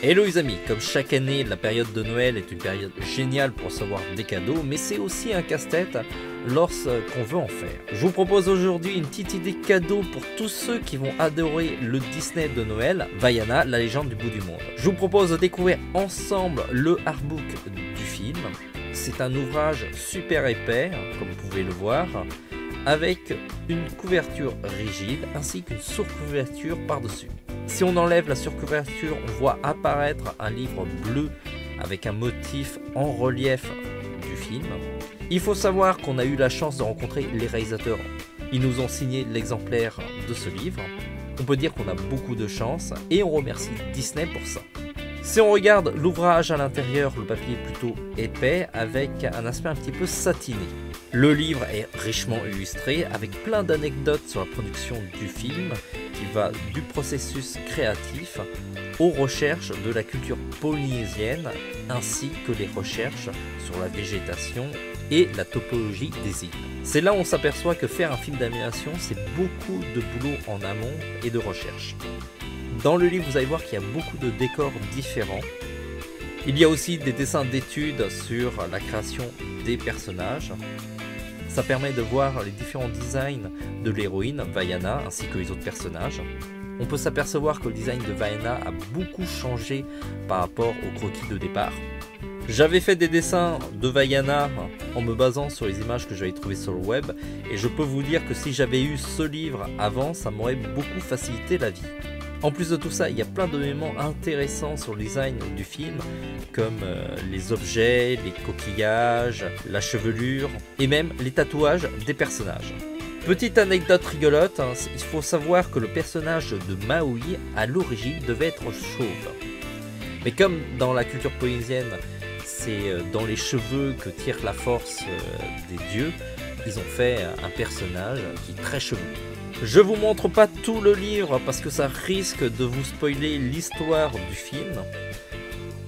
Hello les amis, comme chaque année, la période de Noël est une période géniale pour recevoir des cadeaux, mais c'est aussi un casse-tête lorsqu'on veut en faire. Je vous propose aujourd'hui une petite idée cadeau pour tous ceux qui vont adorer le Disney de Noël, Vaiana, la légende du bout du monde. Je vous propose de découvrir ensemble le artbook du film. C'est un ouvrage super épais, comme vous pouvez le voir, avec une couverture rigide ainsi qu'une surcouverture par-dessus. Si on enlève la surcouverture, on voit apparaître un livre bleu avec un motif en relief du film. Il faut savoir qu'on a eu la chance de rencontrer les réalisateurs. Ils nous ont signé l'exemplaire de ce livre. On peut dire qu'on a beaucoup de chance et on remercie Disney pour ça. Si on regarde l'ouvrage à l'intérieur, le papier est plutôt épais avec un aspect un petit peu satiné. Le livre est richement illustré avec plein d'anecdotes sur la production du film qui va du processus créatif aux recherches de la culture polynésienne ainsi que les recherches sur la végétation et la topologie des îles. C'est là où on s'aperçoit que faire un film d'animation, c'est beaucoup de boulot en amont et de recherche. Dans le livre, vous allez voir qu'il y a beaucoup de décors différents. Il y a aussi des dessins d'études sur la création des personnages. Ça permet de voir les différents designs de l'héroïne, Vaiana, ainsi que les autres personnages. On peut s'apercevoir que le design de Vaiana a beaucoup changé par rapport au croquis de départ. J'avais fait des dessins de Vaiana en me basant sur les images que j'avais trouvées sur le web, et je peux vous dire que si j'avais eu ce livre avant, ça m'aurait beaucoup facilité la vie. En plus de tout ça, il y a plein d'éléments intéressants sur le design du film, comme les objets, les coquillages, la chevelure et même les tatouages des personnages. Petite anecdote rigolote, il faut savoir que le personnage de Maui, à l'origine, devait être chauve. Mais comme dans la culture polynésienne, c'est dans les cheveux que tire la force des dieux, ils ont fait un personnage qui est très chevelu. Je vous montre pas tout le livre parce que ça risque de vous spoiler l'histoire du film.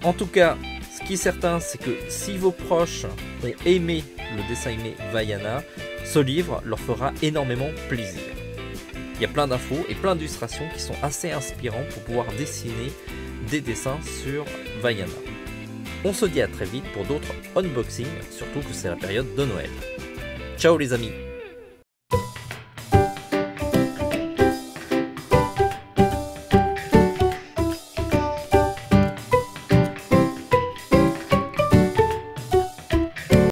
En tout cas, ce qui est certain, c'est que si vos proches ont aimé le dessin animé Vaiana, ce livre leur fera énormément plaisir. Il y a plein d'infos et plein d'illustrations qui sont assez inspirants pour pouvoir dessiner des dessins sur Vaiana. On se dit à très vite pour d'autres unboxings, surtout que c'est la période de Noël. Ciao les amis!